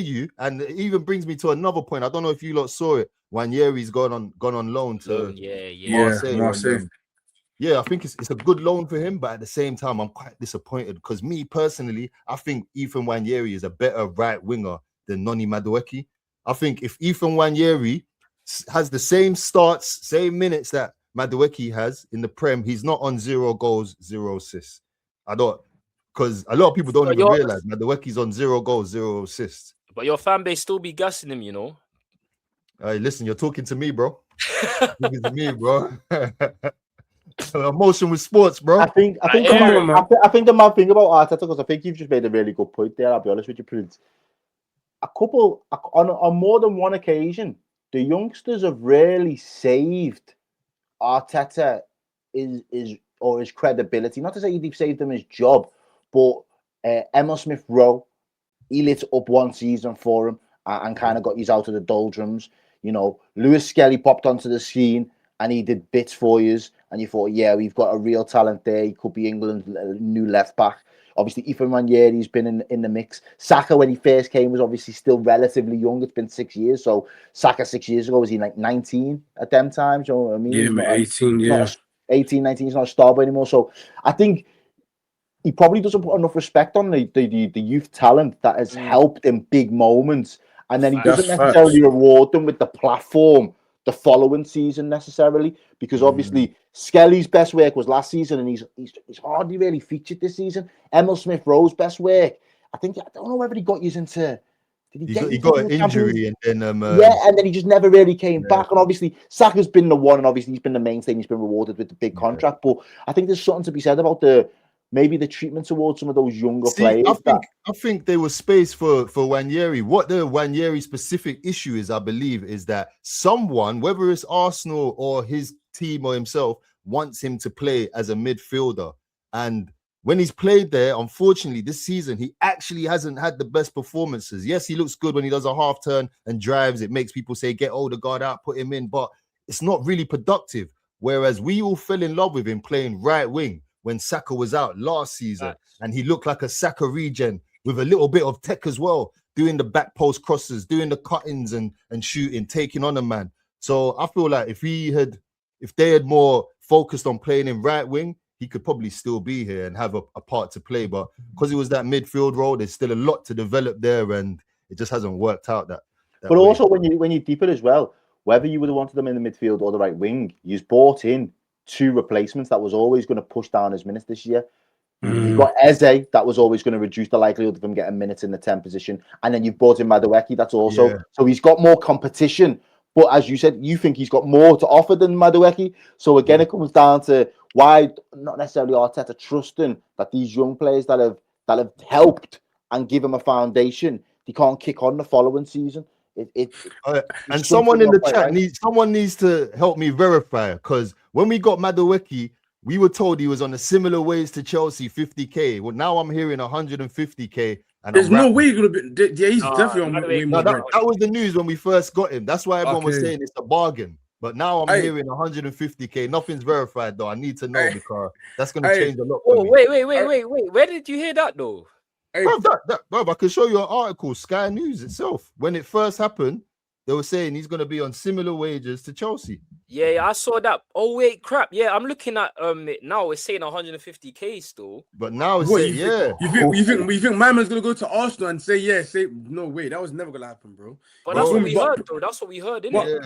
you, and it even brings me to another point. I don't know if you lot saw it. Nwaneri's gone on loan to Marseille. Marseille. And, yeah, I think it's a good loan for him, but at the same time, I'm quite disappointed because me personally, I think Ethan Nwaneri is a better right winger than Noni Madueke. I think if Ethan Nwaneri has the same starts, same minutes that Madueke has in the Prem, he's not on 0 goals, 0 assists. I don't, because a lot of people don't even realize Madueke's on 0 goals, 0 assists. But your fan base still be gassing him, you know. Hey, listen, you're talking to me, bro. Talking to me, bro. Emotion with sports, bro. I think the mad thing about Arteta, because I think you've just made a really good point there. I'll be honest with you, Prince. On more than one occasion, the youngsters have really saved Arteta his credibility. Not to say they've saved him his job, but Emil Smith Rowe, he lit up one season for him and kind of got you out of the doldrums. You know, Lewis Skelly popped onto the scene and he did bits for you, and you thought, yeah, we've got a real talent there. He could be England's new left back. Obviously, Ethan Nwaneri's been in the mix. Saka, when he first came, was obviously still relatively young. It's been 6 years. So Saka 6 years ago, was he like 19 at them times? You know what I mean? Yeah, 18, 18, 19, he's not a star boy anymore. So I think he probably doesn't put enough respect on the youth talent that has helped in big moments. And then he doesn't necessarily reward them with the platform the following season necessarily, because obviously Skelly's best work was last season and he's hardly really featured this season. Emil Smith Rowe's best work, I don't know whether he got you into. He got an injury and then and then he just never really came back. And obviously Saka's been the one, and obviously he's been the mainstay. He's been rewarded with the big contract, but I think there's something to be said about maybe the treatment towards some of those younger players. I think there was space for Nwaneri. What the Nwaneri specific issue is, I believe, is that someone, whether it's Arsenal or his team or himself, wants him to play as a midfielder. And when he's played there, unfortunately, this season, he actually hasn't had the best performances. Yes, he looks good when he does a half turn and drives. It makes people say, get Odegaard out, put him in. But it's not really productive. Whereas we all fell in love with him playing right wing when Saka was out last season, and he looked like a Saka regen with a little bit of tech as well, doing the back post crosses, doing the cut-ins and shooting, taking on a man. So I feel like if they had more focused on playing in right wing, he could probably still be here and have a part to play. But because it was that midfield role, there's still a lot to develop there, and it just hasn't worked out that but way. Also, when you deep it as well, whether you would have wanted them in the midfield or the right wing, you've bought in 2 replacements that was always going to push down his minutes this year. You've got Eze, that was always going to reduce the likelihood of him getting minutes in the 10 position. And then you've brought in Madueke, that's also... So he's got more competition. But as you said, you think he's got more to offer than Madueke. So again, it comes down to why not necessarily Arteta trusting that these young players that have helped and give him a foundation, they can't kick on the following season. And someone in the chat needs to help me verify, because when we got Madueke, we were told he was on a similar wage to Chelsea, 50k. Well, now I'm hearing 150k. And there's no way he's gonna be. Yeah, he's definitely on way more. That was the news when we first got him. That's why everyone was saying it's a bargain. But now I'm hearing 150k. Nothing's verified though. I need to know because that's gonna change a lot. Oh, wait. Where did you hear that though? Bro, I can show you an article, Sky News itself. When it first happened, they were saying he's going to be on similar wages to Chelsea. Yeah, I saw that. Oh, wait, crap. Yeah, I'm looking at it now. It's saying 150k still. But now it's saying, You think my man's going to go to Arsenal and say no way, that was never going to happen, bro. But that's what we heard, though. That's what we heard, innit?